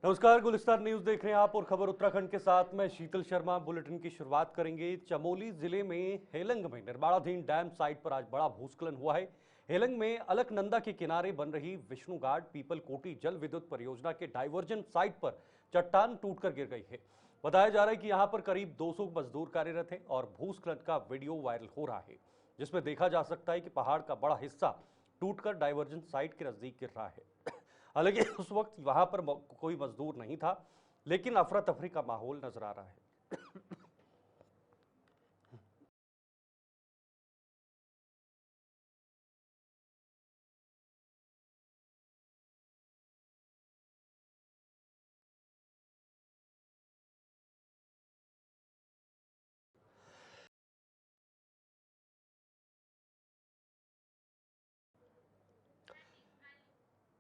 नमस्कार, गुलिस्तान न्यूज देख रहे हैं आप और खबर उत्तराखंड के साथ मैं शीतल शर्मा। बुलेटिन की शुरुआत करेंगे। चमोली जिले में हेलंग में निर्माणाधीन डैम साइट पर आज बड़ा भूस्खलन हुआ है। हेलंग में अलकनंदा के किनारे बन रही विष्णु घाट पीपल कोटी जल विद्युत परियोजना के डाइवर्जन साइट पर चट्टान टूटकर गिर गई है। बताया जा रहा है कि यहाँ पर करीब 200 मजदूर कार्यरत है और भूस्खलन का वीडियो वायरल हो रहा है, जिसमें देखा जा सकता है कि पहाड़ का बड़ा हिस्सा टूटकर डाइवर्जन साइट के नजदीक गिर रहा है। हालांकि उस वक्त वहां पर कोई मजदूर नहीं था, लेकिन अफरा तफरी का माहौल नजर आ रहा है।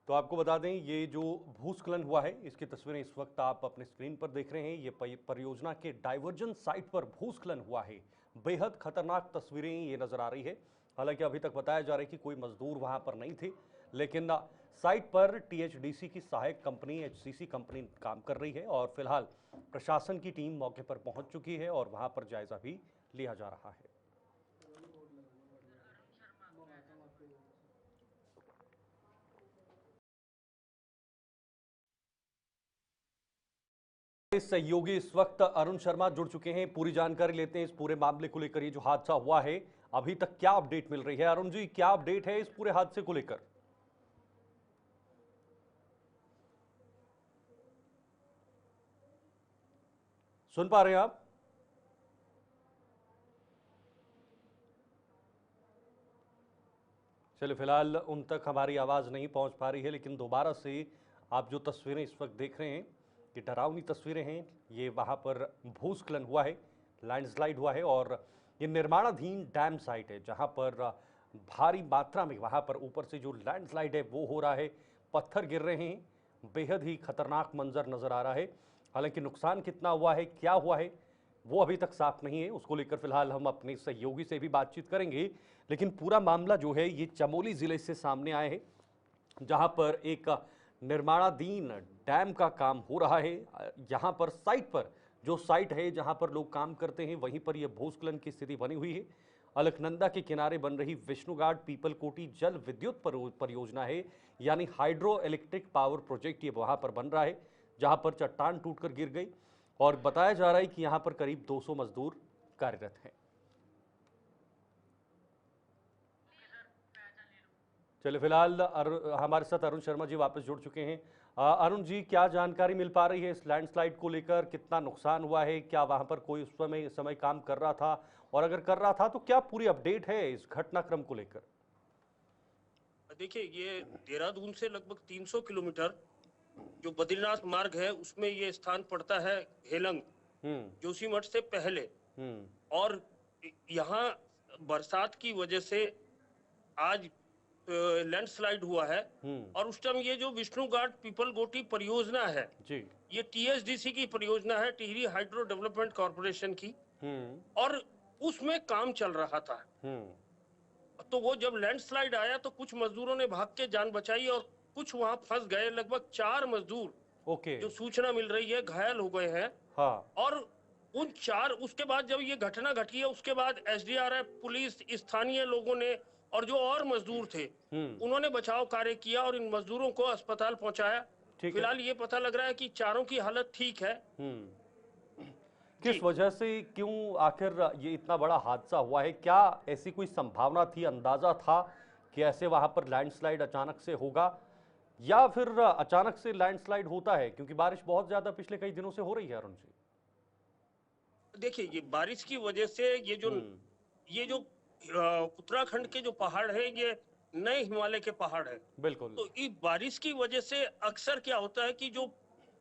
तो आपको बता दें, ये जो भूस्खलन हुआ है इसकी तस्वीरें इस वक्त आप अपने स्क्रीन पर देख रहे हैं। ये परियोजना के डाइवर्जन साइट पर भूस्खलन हुआ है। बेहद खतरनाक तस्वीरें ये नजर आ रही है। हालांकि अभी तक बताया जा रहा है कि कोई मजदूर वहां पर नहीं थे, लेकिन साइट पर टीएचडीसी की सहायक कंपनी एचसीसी कंपनी काम कर रही है और फिलहाल प्रशासन की टीम मौके पर पहुंच चुकी है और वहां पर जायजा भी लिया जा रहा है। सहयोगी इस वक्त अरुण शर्मा जुड़ चुके हैं। पूरी जानकारी लेते हैं इस पूरे मामले को लेकर। ये जो हादसा हुआ है, अभी तक क्या अपडेट मिल रही है? अरुण जी, क्या अपडेट है इस पूरे हादसे को लेकर? सुन पा रहे हैं आप? चलिए, फिलहाल उन तक हमारी आवाज नहीं पहुंच पा रही है, लेकिन दोबारा से आप जो तस्वीरें इस वक्त देख रहे हैं, ये डरावनी तस्वीरें हैं। ये वहां पर भूस्खलन हुआ है, लैंडस्लाइड हुआ है और ये निर्माणाधीन डैम साइट है, जहां पर भारी मात्रा में वहां पर ऊपर से जो लैंडस्लाइड है वो हो रहा है, पत्थर गिर रहे हैं। बेहद ही खतरनाक मंजर नजर आ रहा है। हालांकि नुकसान कितना हुआ है, क्या हुआ है, वो अभी तक साफ नहीं है। उसको लेकर फिलहाल हम अपने सहयोगी से भी बातचीत करेंगे। लेकिन पूरा मामला जो है ये चमोली जिले से सामने आया है, जहां पर एक निर्माणाधीन डैम का काम हो रहा है। यहाँ पर साइट पर, जो साइट है जहां पर लोग काम करते हैं, वहीं पर यह भूस्खलन की स्थिति बनी हुई है। अलकनंदा के किनारे बन रही विष्णु घाट पीपल कोटी जल विद्युत परियोजना है, यानी हाइड्रो इलेक्ट्रिक पावर प्रोजेक्ट ये वहां पर बन रहा है, जहां पर चट्टान टूटकर गिर गई और बताया जा रहा है कि यहां पर करीब 200 मजदूर कार्यरत हैं। चलिए, फिलहाल हमारे साथ अरुण शर्मा जी वापस जुड़ चुके हैं। अरुण जी, क्या जानकारी मिल पा रही है इस लैंडस्लाइड को लेकर? कितना नुकसान हुआ है? क्या वहां पर कोई उस समय काम कर रहा था, और अगर कर रहा था तो क्या पूरी अपडेट है इस घटनाक्रम को लेकर? देखिए, ये देहरादून से लगभग 300 किलोमीटर जो बद्रीनाथ मार्ग है उसमें ये स्थान पड़ता है। हेलंग जोशीमठ से पहले। और यहाँ बरसात की वजह से आज लैंडस्लाइड हुआ है। और उस टाइम ये जो विष्णु घाट पीपल गोटी परियोजना है जी, ये टीएचडीसी की परियोजना है, टिहरी हाइड्रो डेवलपमेंट कॉर्पोरेशन की। और उसमें काम चल रहा था। तो वो जब लैंडस्लाइड आया तो कुछ मजदूरों ने भाग के जान बचाई और कुछ वहां फंस गए। लगभग 4 मजदूर जो सूचना मिल रही है घायल हो गए हैं। हाँ। और उन 4, उसके बाद जब ये घटना घटी है उसके बाद एसडीआरएफ, पुलिस, स्थानीय लोगों ने और जो और मजदूर थे उन्होंने बचाव कार्य किया और इन मजदूरों को अस्पताल पहुंचाया। फिलहाल ये पता लग रहा है कि चारों की हालत ठीक है। किस वजह से, क्यों आखिर ये इतना बड़ा हादसा हुआ है? क्या ऐसी कोई संभावना थी, अंदाजा था कि ऐसे वहां पर लैंडस्लाइड अचानक से होगा, या फिर अचानक से लैंडस्लाइड होता है? क्योंकि बारिश बहुत ज्यादा पिछले कई दिनों से हो रही है अरुण जी। देखिए, ये बारिश की वजह से ये जो उत्तराखंड के जो पहाड़ है ये नए हिमालय के पहाड़ है। बिल्कुल। तो इस बारिश की वजह से अक्सर क्या होता है कि जो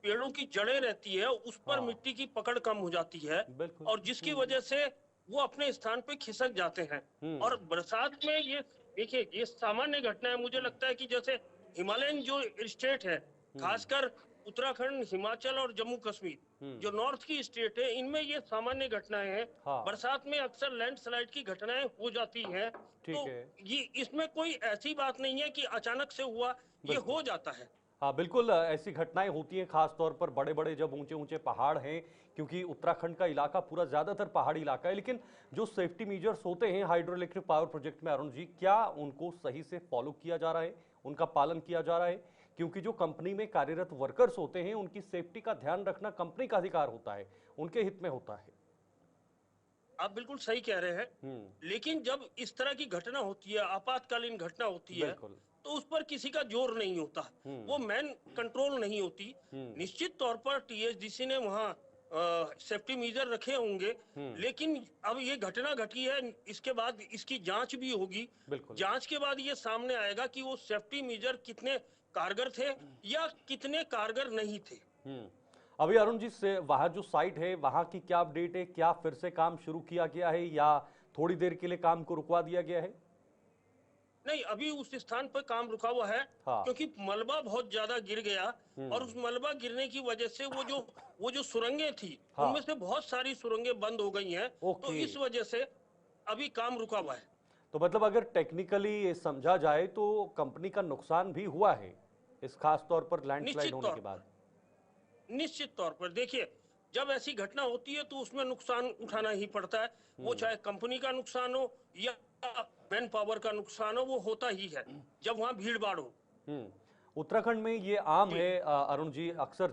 पेड़ों की जड़ें रहती है उस पर मिट्टी की पकड़ कम हो जाती है और जिसकी वजह से वो अपने स्थान पे खिसक जाते हैं। और बरसात में ये देखिए, ये सामान्य घटना है। मुझे लगता है कि जैसे हिमालयन जो स्टेट है, खासकर उत्तराखंड, हिमाचल और जम्मू कश्मीर जो नॉर्थ की स्टेट है, इनमें ये सामान्य घटनाएं हैं। बरसात में अक्सर लैंडस्लाइड की घटनाएं हो जाती हैं। तो ये इसमें कोई ऐसी बात नहीं है कि अचानक से हुआ, ये हो जाता है। हाँ बिल्कुल, ऐसी घटनाएं होती हैं खास तौर पर बड़े बड़े जब ऊंचे ऊंचे पहाड़ हैं, क्योंकि उत्तराखंड का इलाका पूरा ज्यादातर पहाड़ी इलाका है। लेकिन जो सेफ्टी मेजर्स होते हैं हाइड्रो इलेक्ट्रिक पावर प्रोजेक्ट में, अरुण जी, क्या उनको सही से फॉलो किया जा रहा है, उनका पालन किया जा रहा है? क्योंकि जो कंपनी में कार्यरत वर्कर्स होते हैं उनकी सेफ्टी का ध्यान रखना कंपनी का अधिकार होता है, उनके हित में होता है। आप बिल्कुल सही कह रहे हैं, लेकिन जब इस तरह की घटना होती है, आपातकालीन घटना होती है, तो उस पर किसी का जोर नहीं होता, वो मैन कंट्रोल नहीं होती। निश्चित तौर पर टीएचडीसी ने वहाँ सेफ्टी मेजर रखे होंगे, लेकिन अब ये घटना घटी है, इसके बाद इसकी जांच भी होगी। जांच के बाद ये सामने आएगा कि वो सेफ्टी मेजर कितने कारगर थे या कितने कारगर नहीं थे। अभी अरुण जी से वहां जो साइट है वहां की क्या अपडेट है? क्या फिर से काम शुरू किया गया है या थोड़ी देर के लिए काम को रुकवा दिया गया है? नहीं, अभी उस स्थान पर काम रुका हुआ है। हाँ। क्योंकि मलबा बहुत ज्यादा गिर गया और उस मलबा गिरने की वजह से वो जो सुरंगें थी, हाँ। उनमें से बहुत सारी सुरंगें बंद हो गई हैं, तो इस वजह से अभी काम रुका हुआ है। तो मतलब अगर टेक्निकली समझा जाए तो कंपनी का नुकसान भी हुआ है इस खास तौर पर लैंडस्लाइड होने के बाद? निश्चित तौर पर देखिए, जब ऐसी घटना होती है तो उसमें नुकसान उठाना ही पड़ता है, वो चाहे कंपनी का नुकसान हो या मैन पावर का नुकसान हो, वो होता ही है जब वहां भीड़ भाड़ हो। उत्तराखंड में ये आम है अरुण जी, अक्सर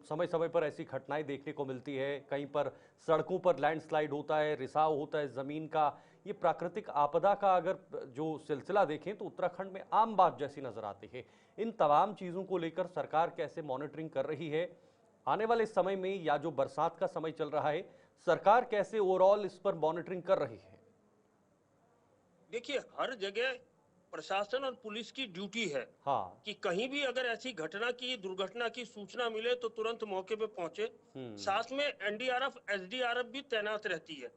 समय समय पर ऐसी घटनाएं देखने को मिलती है। कहीं पर सड़कों पर लैंडस्लाइड होता है, रिसाव होता है जमीन का। ये प्राकृतिक आपदा का अगर जो सिलसिला देखें तो उत्तराखंड में आम बात जैसी नजर आती है। इन तमाम चीजों को लेकर सरकार कैसे मॉनिटरिंग कर रही है आने वाले समय में, या जो बरसात का समय चल रहा है, सरकार कैसे ओवरऑल इस पर मॉनिटरिंग कर रही है? देखिए, हर जगह प्रशासन और पुलिस की ड्यूटी है, हाँ। कि कहीं भी अगर ऐसी घटना की, दुर्घटना की सूचना मिले तो तुरंत मौके पे पहुंचे। साथ में एनडीआरएफ, एसडीआरएफ भी तैनात रहती है।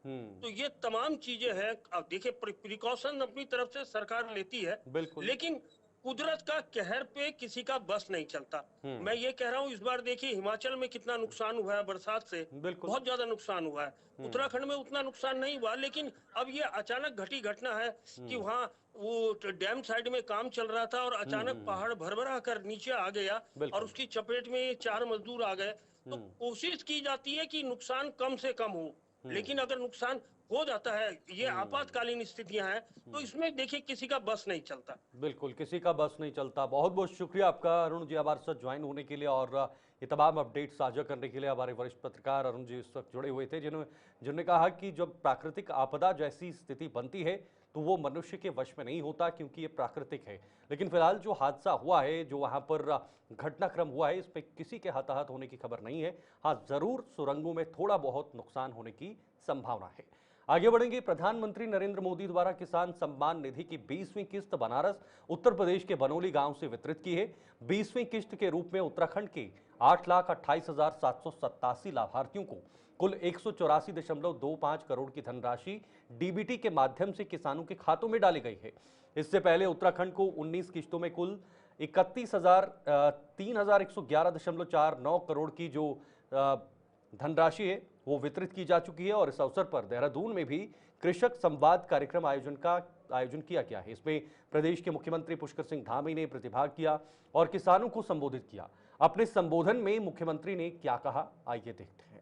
तो ये तमाम चीजें हैं। अब देखिए, प्रिकॉशन अपनी तरफ से सरकार लेती है, लेकिन कुदरत का कहर पे किसी का बस नहीं चलता। मैं ये कह रहा हूँ, इस बार देखिए हिमाचल में कितना नुकसान हुआ है बरसात से, बहुत ज्यादा नुकसान हुआ है। उत्तराखंड में उतना नुकसान नहीं हुआ, लेकिन अब ये अचानक घटी घटना है कि वहाँ वो डैम साइड में काम चल रहा था और अचानक पहाड़ भरभरा कर नीचे आ गया और उसकी चपेट में 4 मजदूर आ गए। तो कोशिश की जाती है कि नुकसान कम से कम हो, लेकिन अगर नुकसान हो जाता है, ये आपातकालीन स्थितियां हैं, तो इसमें देखिए किसी का बस नहीं चलता। बिल्कुल, किसी का बस नहीं चलता। बहुत बहुत शुक्रिया आपका अरुण जी, हमारे साथ ज्वाइन होने के लिए और ये तमाम अपडेट साझा करने के लिए। हमारे वरिष्ठ पत्रकार अरुण जी इस वक्त जुड़े हुए थे, जिन्होंने कहा कि जब प्राकृतिक आपदा जैसी स्थिति बनती है तो वो मनुष्य के वश में नहीं होता, क्योंकि ये प्राकृतिक है। लेकिन फिलहाल जो हादसा हुआ है, जो वहां पर घटनाक्रम हुआ है, इस पर किसी के हताहत होने की खबर नहीं है। हाँ, जरूर सुरंगों में थोड़ा बहुत नुकसान होने की संभावना है। आगे बढ़ेंगे। प्रधानमंत्री नरेंद्र मोदी द्वारा किसान सम्मान निधि की 20वीं किस्त बनारस उत्तर प्रदेश के बनोली गांव से वितरित की है। 20वीं किस्त के रूप में उत्तराखंड के 8,28,787 लाभार्थियों को कुल 184.25 करोड़ की धनराशि डीबीटी के माध्यम से किसानों के खातों में डाली गई है। इससे पहले उत्तराखंड को 19 किस्तों में कुल 3,111.49 करोड़ की जो धनराशि है वो वितरित की जा चुकी है। और इस अवसर पर देहरादून में भी कृषक संवाद कार्यक्रम आयोजन किया गया है। इसमें प्रदेश के मुख्यमंत्री पुष्कर सिंह धामी ने प्रतिभाग किया और किसानों को संबोधित किया। अपने संबोधन में मुख्यमंत्री ने क्या कहा, आइए देखते हैं।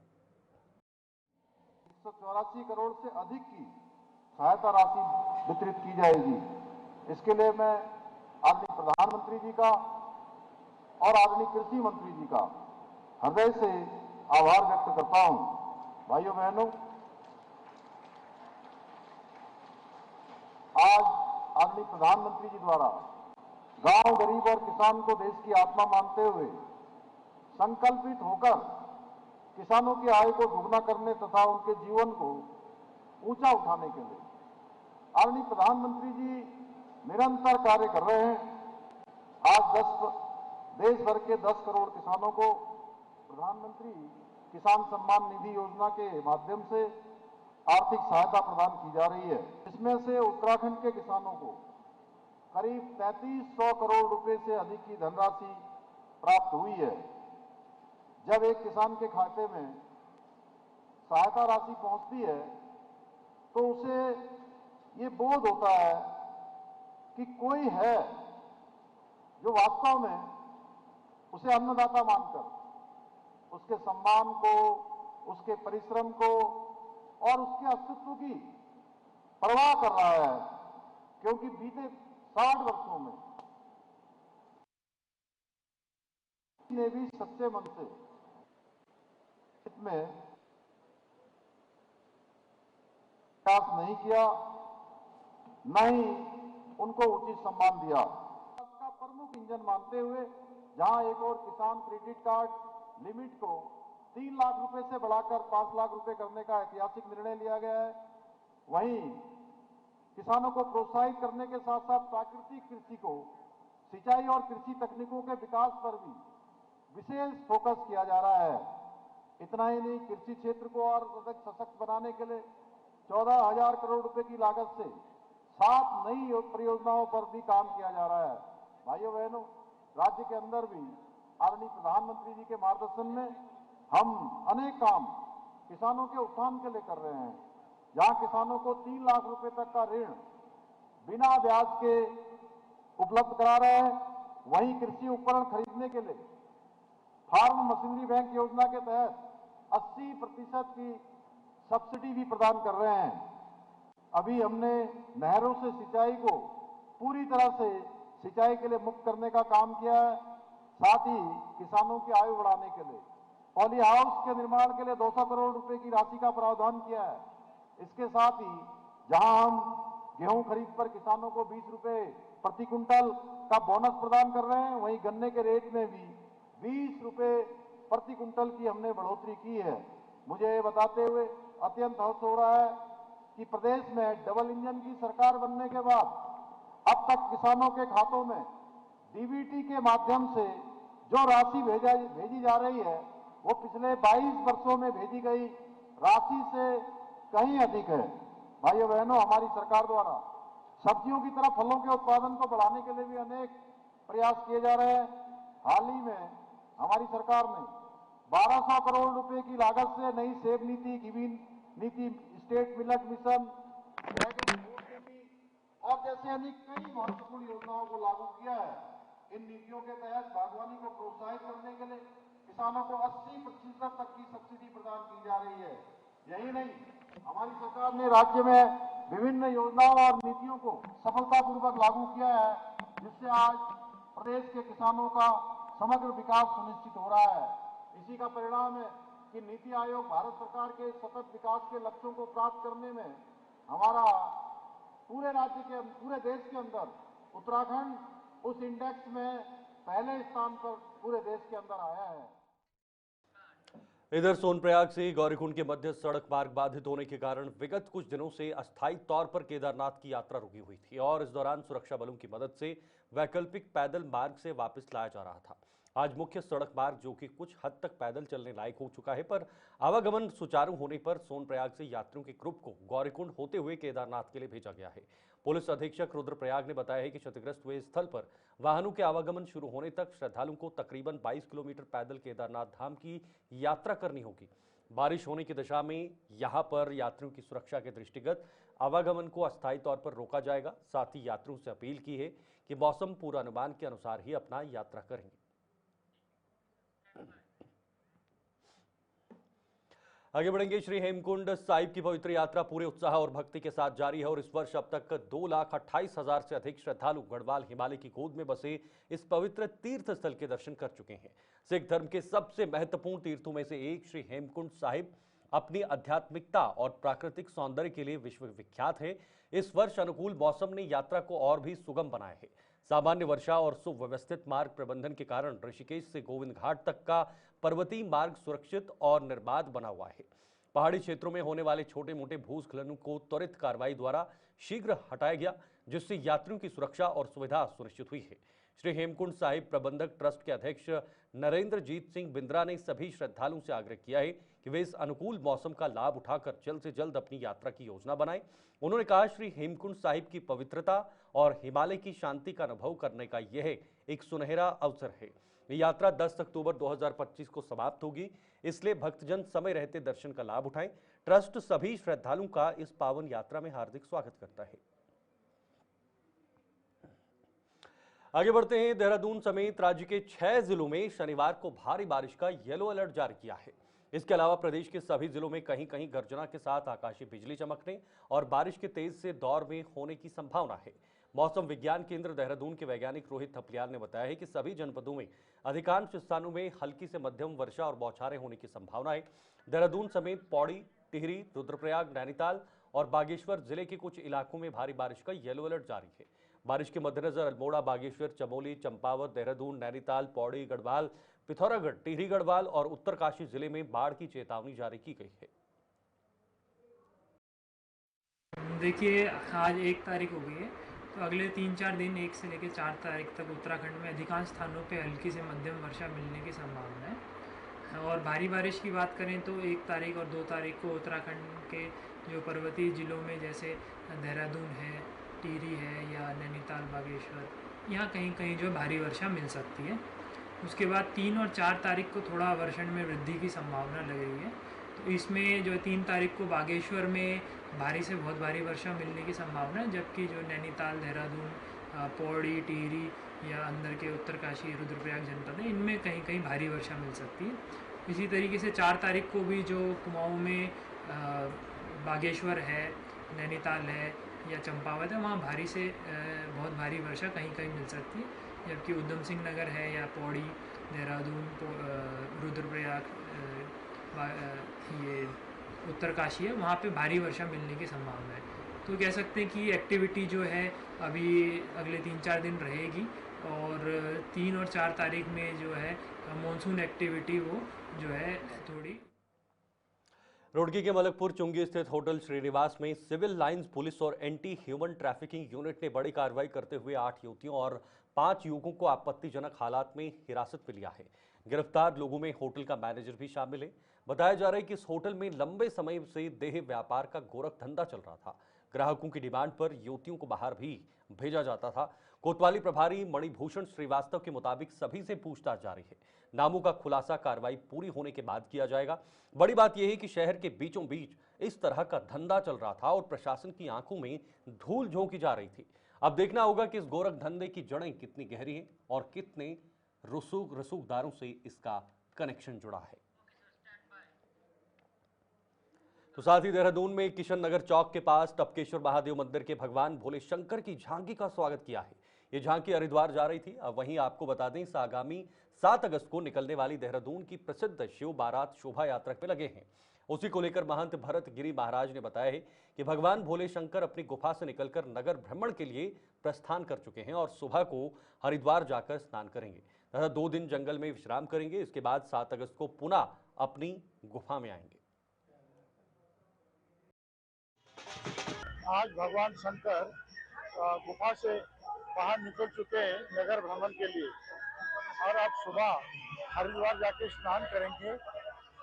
184 करोड़ से अधिक की सहायता राशि वितरित की जाएगी। इसके लिए मैं आदरणीय प्रधानमंत्री जी का और आदरणीय कृषि मंत्री जी का हृदय से आभार व्यक्त करता हूं। भाइयों बहनों, आज आदरणीय प्रधानमंत्री जी द्वारा गांव, गरीब और किसान को देश की आत्मा मानते हुए संकल्पित होकर किसानों की आय को दुगना करने तथा उनके जीवन को ऊंचा उठाने के लिए आदरणीय प्रधानमंत्री जी निरंतर कार्य कर रहे हैं। आज देश भर के 10 करोड़ किसानों को प्रधानमंत्री किसान सम्मान निधि योजना के माध्यम से आर्थिक सहायता प्रदान की जा रही है। इसमें से उत्तराखंड के किसानों को करीब 3300 करोड़ रुपए से अधिक की धनराशि प्राप्त हुई है। जब एक किसान के खाते में सहायता राशि पहुंचती है तो उसे ये बोध होता है कि कोई है जो वास्तव में उसे अन्नदाता मानकर उसके सम्मान को, उसके परिश्रम को और उसके अस्तित्व की परवाह कर रहा है, क्योंकि बीते 60 वर्षों में ने भी सच्चे मन से इसमें प्रयास नहीं किया, न ही उनको उचित सम्मान दिया। इसका प्रमुख इंजन मानते हुए जहां एक और किसान क्रेडिट कार्ड लिमिट को 3 लाख रुपए से बढ़ाकर 5 लाख रुपए करने का ऐतिहासिक निर्णय लिया गया है, वहीं किसानों को प्रोत्साहित करने के साथ साथ प्राकृतिक कृषि को, सिंचाई और कृषि तकनीकों के विकास पर भी विशेष फोकस किया जा रहा है। इतना ही नहीं, कृषि क्षेत्र को और अधिक सशक्त बनाने के लिए 14,000 करोड़ रुपए की लागत से 7 नई परियोजनाओं पर भी काम किया जा रहा है। भाइयों बहनों, राज्य के अंदर भी आदरणीय प्रधानमंत्री जी के मार्गदर्शन में हम अनेक काम किसानों के उत्थान के लिए कर रहे हैं। जहां किसानों को 3 लाख रुपए तक का ऋण बिना ब्याज के उपलब्ध करा रहे हैं, वहीं कृषि उपकरण खरीदने के लिए फार्म मशीनरी बैंक योजना के तहत 80% की सब्सिडी भी प्रदान कर रहे हैं। अभी हमने नहरों से सिंचाई को पूरी तरह से सिंचाई के लिए मुक्त करने का काम किया है। साथ ही किसानों की आयु बढ़ाने के लिए पॉली हाउस के निर्माण के लिए 200 करोड़ रुपए की राशि का प्रावधान किया है। इसके साथ ही जहां हम गेहूं खरीद पर किसानों को 20 रुपए प्रति क्विंटल का बोनस प्रदान कर रहे हैं, वहीं गन्ने के रेट में भी 20 रुपए प्रति क्विंटल की हमने बढ़ोतरी की है। मुझे ये बताते हुए अत्यंत हर्ष हो रहा है कि प्रदेश में डबल इंजन की सरकार बनने के बाद अब तक किसानों के खातों में डीबीटी के माध्यम से जो राशि भेजी जा रही है, वो पिछले 22 वर्षों में भेजी गई राशि से कहीं अधिक है। भाइयों बहनों, हमारी सरकार द्वारा सब्जियों की तरह फलों के उत्पादन को बढ़ाने के लिए भी अनेक प्रयास किए जा रहे हैं। हाल ही में हमारी सरकार ने 1200 करोड़ रुपए की लागत से नई सेब नीति, कीवी नीति, state millet mission, dragon fruit नीति और जैसे अनेक कई महत्वपूर्ण योजनाओं को लागू किया है। इन नीतियों के तहत बागवानी को प्रोत्साहित करने के लिए किसानों को 80% तक की सब्सिडी प्रदान की जा रही है। यही नहीं, हमारी सरकार ने राज्य में विभिन्न योजनाओं और नीतियों को सफलतापूर्वक लागू किया है, जिससे आज प्रदेश के किसानों का समग्र विकास सुनिश्चित हो रहा है। इसी का परिणाम है कि नीति आयोग भारत सरकार के सतत विकास के लक्ष्यों को प्राप्त करने में हमारा पूरे देश के अंदर उत्तराखंड उस इंडेक्स में पहले स्थान पर पूरे देश के अंदर आया है। इधर सोनप्रयाग से गौरीकुंड के मध्य सड़क मार्ग बाधित होने के कारण विगत कुछ दिनों से अस्थायी तौर पर केदारनाथ की यात्रा रुकी हुई थी और इस दौरान सुरक्षा बलों की मदद से वैकल्पिक पैदल मार्ग से वापस लाया जा रहा था। आज मुख्य सड़क मार्ग, जो कि कुछ हद तक पैदल चलने लायक हो चुका है, पर आवागमन सुचारू होने पर सोनप्रयाग से यात्रियों के ग्रुप को गौरीकुंड होते हुए केदारनाथ के लिए भेजा गया है। पुलिस अधीक्षक रुद्रप्रयाग ने बताया है कि क्षतिग्रस्त हुए स्थल पर वाहनों के आवागमन शुरू होने तक श्रद्धालुओं को तकरीबन 22 किलोमीटर पैदल केदारनाथ धाम की यात्रा करनी होगी। बारिश होने की दशा में यहां पर यात्रियों की सुरक्षा के दृष्टिगत आवागमन को अस्थायी तौर पर रोका जाएगा। साथ ही यात्रियों से अपील की है कि मौसम पूर्वानुमान के अनुसार ही अपना यात्रा करेंगे। आगे बढ़ेंगे। श्री हेमकुंड साहिब की पवित्र यात्रा पूरे उत्साह और भक्ति के साथ जारी है और इस वर्ष अब तक 2,28,000 से अधिक श्रद्धालु गढ़वाल हिमालय की गोद में बसे इस पवित्र तीर्थ स्थल के दर्शन कर चुके हैं। सिख धर्म के सबसे महत्वपूर्ण तीर्थों में से एक श्री हेमकुंड साहिब अपनी आध्यात्मिकता और प्राकृतिक सौंदर्य के लिए विश्व विख्यात है। इस वर्ष अनुकूल मौसम ने यात्रा को और भी सुगम बनाया है। सामान्य वर्षा और सुव्यवस्थित मार्ग प्रबंधन के कारण ऋषिकेश से गोविंद घाट तक का पर्वतीय मार्ग सुरक्षित और निर्बाध बना हुआ है। पहाड़ी क्षेत्रों में होने वाले छोटे मोटे भूस्खलनों को त्वरित कार्रवाई द्वारा शीघ्र हटाया गया, जिससे यात्रियों की सुरक्षा और सुविधा सुनिश्चित हुई है। श्री हेमकुंड साहिब प्रबंधक ट्रस्ट के अध्यक्ष नरेंद्रजीत सिंह बिंद्रा ने सभी श्रद्धालुओं से आग्रह किया है कि वे इस अनुकूल मौसम का लाभ उठाकर जल्द से जल्द अपनी यात्रा की योजना बनाएं। उन्होंने कहा, श्री हेमकुंड साहिब की पवित्रता और हिमालय की शांति का अनुभव करने का यह एक सुनहरा अवसर है। यात्रा 10 अक्टूबर 2025 को समाप्त होगी, इसलिए भक्तजन समय रहते दर्शन का लाभ उठाएं। ट्रस्ट सभी श्रद्धालुओं का इस पावन यात्रा में हार्दिक स्वागत करता है। आगे बढ़ते हैं। देहरादून समेत राज्य के 6 जिलों में शनिवार को भारी बारिश का येलो अलर्ट जारी किया है। इसके अलावा प्रदेश के सभी जिलों में कहीं कहीं गर्जना के साथ आकाशीय बिजली चमकने और बारिश के तेज से दौर में होने की संभावना है। मौसम विज्ञान केंद्र देहरादून के वैज्ञानिक रोहित थपलियाल ने बताया है कि सभी जनपदों में अधिकांश स्थानों में हल्की से मध्यम वर्षा और बौछारें होने की संभावना है। देहरादून समेत पौड़ी, टिहरी, रुद्रप्रयाग, नैनीताल और बागेश्वर जिले के कुछ इलाकों में भारी बारिश का येलो अलर्ट जारी है। बारिश के मद्देनजर अल्मोड़ा, बागेश्वर, चमोली, चंपावत, देहरादून, नैनीताल, पौड़ी, गढ़वाल, पिथौरागढ़, टिहरी गढ़वाल और उत्तरकाशी जिले में बाढ़ की चेतावनी जारी की गई है। देखिए, आज 1 तारीख हो गई है, तो अगले 3-4 दिन 1 से लेकर 4 तारीख तक उत्तराखंड में अधिकांश स्थानों पे हल्की से मध्यम वर्षा मिलने की संभावना है। और भारी बारिश की बात करें तो 1 तारीख और 2 तारीख को उत्तराखंड के जो पर्वतीय जिलों में जैसे देहरादून है, टिहरी है या नैनीताल, बागेश्वर, यहाँ कहीं कहीं जो भारी वर्षा मिल सकती है। उसके बाद 3 और 4 तारीख को थोड़ा वर्षण में वृद्धि की संभावना लग रही है। तो इसमें जो 3 तारीख को बागेश्वर में भारी से बहुत भारी वर्षा मिलने की संभावना है, जबकि जो नैनीताल, देहरादून, पौड़ी, टिहरी या अंदर के उत्तरकाशी, रुद्रप्रयाग जनपद है, इनमें कहीं कहीं भारी वर्षा मिल सकती है। इसी तरीके से 4 तारीख को भी जो कुमाऊं में बागेश्वर है, नैनीताल है या चंपावत है, वहाँ भारी से बहुत भारी वर्षा कहीं कहीं मिल सकती है। जबकि उधम सिंह नगर है या पौड़ी, देहरादून, रुद्रप्रयाग, ये उत्तरकाशी है, वहाँ पे भारी वर्षा मिलने की संभावना है। तो कह सकते हैं कि एक्टिविटी जो है अभी अगले 3-4 दिन रहेगी और 3 और 4 तारीख में जो है मानसून एक्टिविटी वो जो है थोड़ी। रुड़की के मलकपुर चुंगी स्थित होटल श्रीनिवास में सिविल लाइंस पुलिस और एंटी ह्यूमन ट्रैफिकिंग यूनिट ने बड़ी कार्रवाई करते हुए 8 युवतियों और 5 युवकों को आपत्तिजनक हालात में हिरासत में लिया है। गिरफ्तार लोगों में होटल का मैनेजर भी शामिल है। बताया जा रहा है कि इस होटल में लंबे समय से देह व्यापार का गोरख धंधा चल रहा था। ग्राहकों की डिमांड पर युवतियों को बाहर भी भेजा जाता था। कोतवाली प्रभारी मणिभूषण श्रीवास्तव के मुताबिक सभी से पूछताछ जारी है। नामों का खुलासा कार्रवाई पूरी होने के बाद किया जाएगा। बड़ी बात यह है कि शहर के बीचों बीच इस तरह का धंधा चल रहा था और प्रशासन की आंखों में धूल झोंकी जा रही थी। अब देखना होगा कि इस गोरख धंधे की जड़ें कितनी गहरी हैं और कितने रसूखदारों से इसका कनेक्शन जुड़ा है। तो साथ ही देहरादून में किशन नगर चौक के पास टपकेश्वर महादेव मंदिर के भगवान भोले शंकर की झांकी का स्वागत किया है। ये झांकी हरिद्वार जा रही थी। अब वहीं आपको बता दें, इस आगामी 7 अगस्त को निकलने वाली देहरादून की प्रसिद्ध शिव बारात शोभा यात्रा पे लगे हैं। उसी को लेकर महंत भरत गिरी महाराज ने बताया है कि भगवान भोले शंकर अपनी गुफा से निकलकर नगर भ्रमण के लिए प्रस्थान कर चुके हैं और सुबह को हरिद्वार जाकर स्नान करेंगे तथा 2 दिन जंगल में विश्राम करेंगे। इसके बाद 7 अगस्त को पुनः अपनी गुफा में आएंगे। आज भगवान शंकर गुफा से बाहर निकल चुके हैं नगर भ्रमण के लिए और अब सुबह हरिद्वार जाके स्नान करेंगे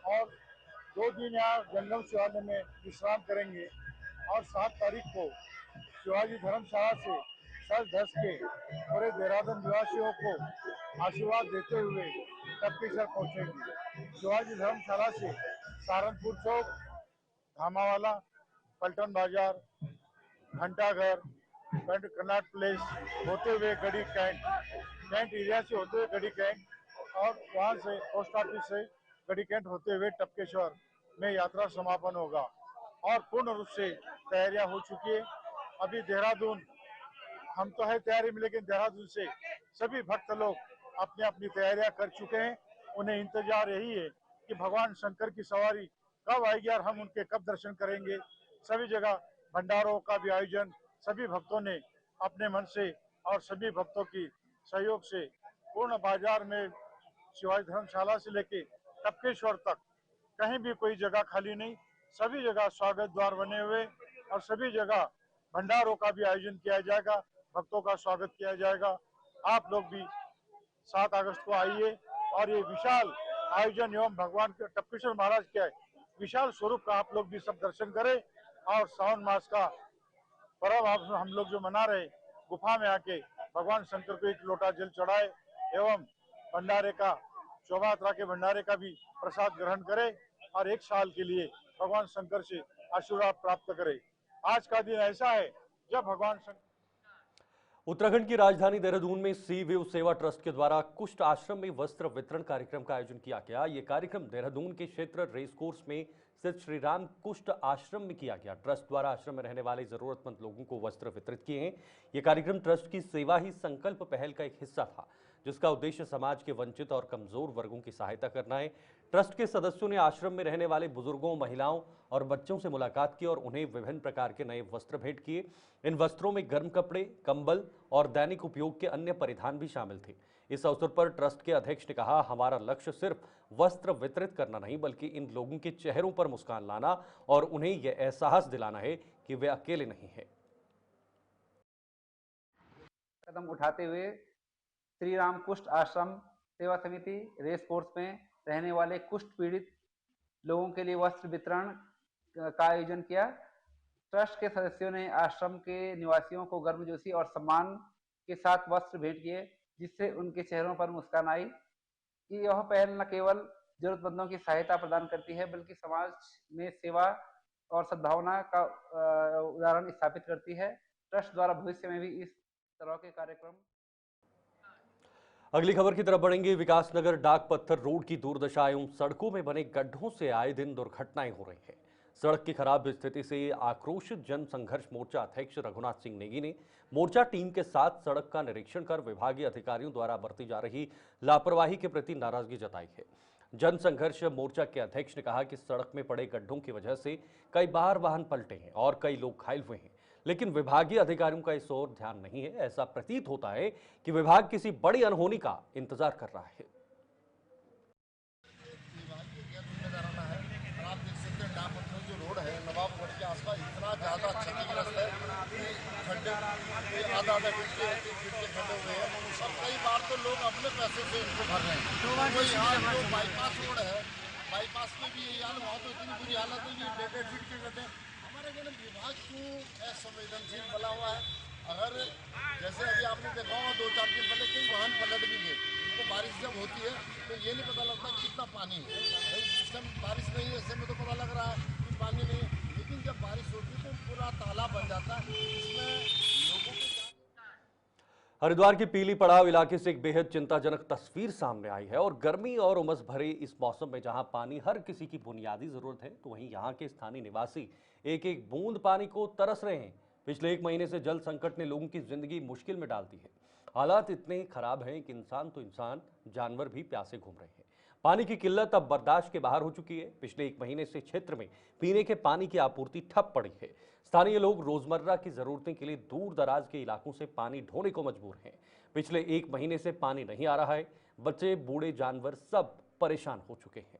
और 2 दिन यहाँ जंगल शिवालय में विश्राम करेंगे और 7 तारीख को शिवाजी धर्मशाला से सज धज के पूरे देहरादून निवासियों को आशीर्वाद देते हुए टपकेश्वर पहुँचेंगे। शिवाजी धर्मशाला से सहारनपुर चौक, धामावाला, पलटन बाजार, घंटाघर, कन्नाट प्लेस होते हुए गढ़ी कैंट एरिया से होते हुए गढ़ी कैंट और वहां से पोस्ट ऑफिस से गढ़ी कैंट होते हुए टपकेश्वर में यात्रा समापन होगा और पूर्ण रूप से तैयारियां हो चुकी है। अभी देहरादून हम तो है तैयारी में, लेकिन देहरादून से सभी भक्त लोग अपनी अपनी तैयारियां कर चुके हैं। उन्हें इंतजार यही है कि भगवान शंकर की सवारी कब आएगी और हम उनके कब दर्शन करेंगे। सभी जगह भंडारों का भी आयोजन सभी भक्तों ने अपने मन से और सभी भक्तों की सहयोग से पूर्ण बाजार में शिवाजी धर्मशाला से लेके टपकेश्वर तक कहीं भी कोई जगह खाली नहीं। सभी जगह स्वागत द्वार बने हुए और सभी जगह भंडारों का भी आयोजन किया जाएगा, भक्तों का स्वागत किया जाएगा। आप लोग भी 7 अगस्त को आइए और ये विशाल आयोजन एवं भगवान के टपकेश्वर महाराज के विशाल स्वरूप का आप लोग भी सब दर्शन करें और सावन मास का पर्व हम लोग जो मना रहे, गुफा में आके भगवान शंकर को 1 लोटा जल चढ़ाए एवं भंडारे का, शोभा यात्रा के भंडारे का भी प्रसाद ग्रहण करे और 1 साल के लिए भगवान शंकर से आशीर्वाद प्राप्त करे। आज का दिन ऐसा है जब भगवान शंकर उत्तराखंड की राजधानी देहरादून में सी व्यू सेवा ट्रस्ट के द्वारा कुष्ठ आश्रम में वस्त्र वितरण कार्यक्रम का आयोजन किया गया। ये कार्यक्रम देहरादून के क्षेत्र रेस कोर्स में स्थित श्री राम कुष्ठ आश्रम में किया गया। ट्रस्ट द्वारा आश्रम में रहने वाले जरूरतमंद लोगों को वस्त्र वितरित किए हैं। ये कार्यक्रम ट्रस्ट की सेवा ही संकल्प पहल का एक हिस्सा था, जिसका उद्देश्य समाज के वंचित और कमजोर वर्गों की सहायता करना है। ट्रस्ट के सदस्यों ने आश्रम में रहने वाले बुजुर्गों, महिलाओं और बच्चों से मुलाकात की और उन्हें विभिन्न प्रकार के नए वस्त्र भेंट किए। इन वस्त्रों में गर्म कपड़े, कंबल और दैनिक उपयोग के अन्य परिधान भी शामिल थे। इस अवसर पर ट्रस्ट के अध्यक्ष ने कहा, हमारा लक्ष्य सिर्फ वस्त्र वितरित करना नहीं, बल्कि इन लोगों के चेहरों पर मुस्कान लाना और उन्हें यह एहसास दिलाना है कि वे अकेले नहीं हैं। कदम उठाते हुए श्री राम कुष्ठ आश्रम सेवा समिति रेस कोर्स में रहने वाले कुष्ठ पीड़ित लोगों के लिए वस्त्र वितरण का आयोजन किया। ट्रस्ट के सदस्यों ने आश्रम के निवासियों को गर्मजोशी और सम्मान के साथ वस्त्र भेंट किए, जिससे उनके चेहरों पर मुस्कान आई। कि यह पहल न केवल जरूरतमंदों की सहायता प्रदान करती है, बल्कि समाज में सेवा और सद्भावना का उदाहरण स्थापित करती है। ट्रस्ट द्वारा भविष्य में भी इस तरह के कार्यक्रम। अगली खबर की तरफ बढ़ेंगे। विकासनगर डाक पत्थर रोड की दुर्दशा एवं सड़कों में बने गड्ढों से आए दिन दुर्घटनाएं हो रही हैं। सड़क की खराब स्थिति से आक्रोशित जन संघर्ष मोर्चा अध्यक्ष रघुनाथ सिंह नेगी ने मोर्चा टीम के साथ सड़क का निरीक्षण कर विभागीय अधिकारियों द्वारा बरती जा रही लापरवाही के प्रति नाराजगी जताई है। जन संघर्ष मोर्चा के अध्यक्ष ने कहा कि सड़क में पड़े गड्ढों की वजह से कई बार वाहन पलटे हैं और कई लोग घायल हुए हैं, लेकिन विभागीय अधिकारियों का इस ओर ध्यान नहीं है। ऐसा प्रतीत होता है कि विभाग किसी बड़ी अनहोनी का इंतजार कर रहा है। आप देख सकते हैं डाक पत्थर जो रोड है नवाबगढ़ के आसपास इतना ज़्यादा क्षतिग्रस्त है कि खड्डे आधा फीट के खड्डे हुए हैं और कई बार तो लोग अपने पैसे से इनको भर रहे हैं। तो यहाँ जो बाईपास रोड है, बाईपास में भी यही हाल, वहाँ तो इतनी बुरी हालत है कि 1.5 फीट के गड्ढे। हमारे जो विभाग क्यों असंवेदनशील बना हुआ है। अगर जैसे अभी आपने देखा होगा 2-4 दिन पहले कई वाहन पलट भी गए, तो बारिश जब होती है तो ये नहीं पता लगता कितना पानी है। इस टाइम बारिश नहीं है, ऐसे में तो पता लग रहा है कि पानी नहीं है, लेकिन जब बारिश होती है तो पूरा तालाब बन जाता है। इसमें लोगों को हरिद्वार के पीली पड़ाव इलाके से एक बेहद चिंताजनक तस्वीर सामने आई है। और गर्मी और उमस भरे इस मौसम में जहां पानी हर किसी की बुनियादी जरूरत है, तो वहीं यहां के स्थानीय निवासी एक एक बूंद पानी को तरस रहे हैं। पिछले 1 महीने से जल संकट ने लोगों की जिंदगी मुश्किल में डाल दी है। हालात इतने खराब हैं कि इंसान तो इंसान, जानवर भी प्यासे घूम रहे हैं। पानी की किल्लत अब बर्दाश्त के बाहर हो चुकी है। पिछले 1 महीने से क्षेत्र में पीने के पानी की आपूर्ति ठप पड़ी है। स्थानीय लोग रोजमर्रा की जरूरतें के लिए दूर दराज के इलाकों से पानी ढोने को मजबूर हैं। पिछले 1 महीने से पानी नहीं आ रहा है। बच्चे, बूढ़े, जानवर सब परेशान हो चुके हैं।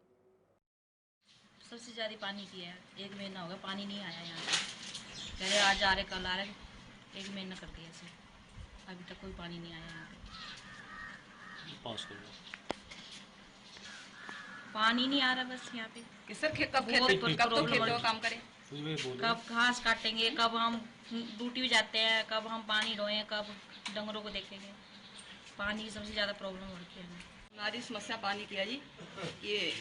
सबसे ज्यादा पानी की है। 1 महीना हो गया पानी नहीं आया यहाँ पे। पहले आज आ रहे, कल आ रहे, 1 महीना कर दिया ऐसे, अभी तक कोई पानी नहीं आया यहाँ पे। पानी नहीं आ रहा बस यहाँ पे। सर कब खेतों का काम करें, कब घास काटेंगे, कब हम ड्यूटी जाते हैं, कब हम पानी ढोएं, कब डंगरों को देखेंगे। पानी की सबसे ज्यादा प्रॉब्लम हो रही है हमारी समस्या पानी की है जी। ये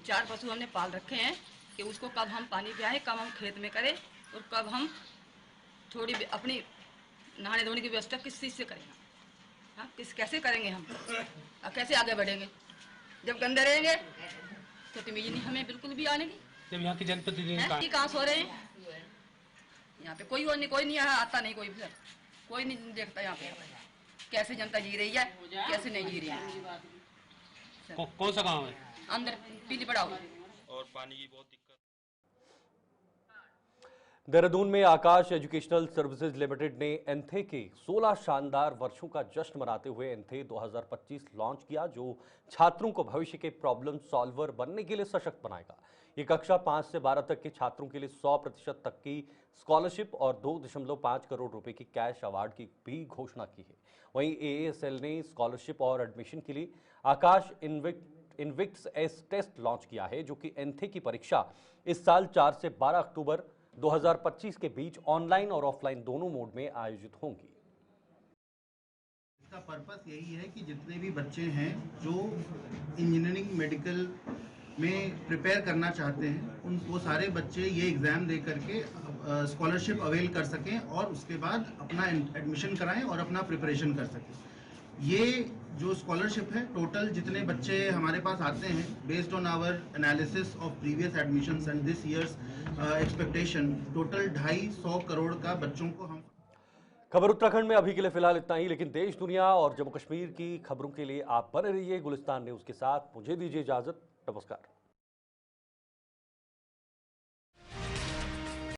4 पशु हमने पाल रखे हैं कि उसको कब हम पानी पियाएं, कब हम खेत में करें और कब हम थोड़ी अपनी नहाने धोने की व्यवस्था किस चीज़ से करेंगे। हाँ, कैसे करेंगे हम, कैसे आगे बढ़ेंगे जब गंदे रहेंगे तो तमीज नहीं हमें बिल्कुल भी आने की। जब यहाँ की जनप्रतिनिधि कहाँ सो रहे हैं, यहाँ पे कोई नहीं आता नहीं, कोई नहीं देखता यहाँ पे कैसे जनता जी रही है, कैसे नहीं जी रही है। कौन सा गाँव है? अंदर पीली पड़ाव और पानी की बहुत दिक्कत। देहरादून में आकाश एजुकेशनल सर्विसेज लिमिटेड ने एंथे के 16 शानदार वर्षों का जश्न मनाते हुए एंथे 2025 लॉन्च किया, जो छात्रों को भविष्य के प्रॉब्लम सॉल्वर बनने के लिए सशक्त बनाएगा। ये कक्षा 5 से 12 तक के छात्रों के लिए 100% तक की स्कॉलरशिप और 2.5 करोड़ रुपए की कैश अवार्ड की भी घोषणा की है। वहीं AASL ने स्कॉलरशिप और एडमिशन के लिए आकाश इनविक्ट्स एस टेस्ट लॉन्च किया है, जो कि एंथे की परीक्षा इस साल 4 से 12 अक्टूबर 2025 के बीच ऑनलाइन और ऑफलाइन दोनों मोड में आयोजित होंगी। इसका पर्पस यही है कि जितने भी बच्चे हैं जो इंजीनियरिंग, मेडिकल में प्रिपेयर करना चाहते हैं, उनको सारे बच्चे ये एग्ज़ाम दे करके स्कॉलरशिप अवेल कर सकें और उसके बाद अपना एडमिशन कराएं और अपना प्रिपरेशन कर सकें। ये जो स्कॉलरशिप है, टोटल जितने बच्चे हमारे पास आते हैं, based on our analysis of previous admissions and this year's expectation, total 250 crore का बच्चों को हम। खबर उत्तराखंड में अभी के लिए फिलहाल इतना ही, लेकिन देश दुनिया और जम्मू कश्मीर की खबरों के लिए आप बने रहिए गुलिस्तान न्यूज़ के साथ। मुझे दीजिए इजाजत, नमस्कार।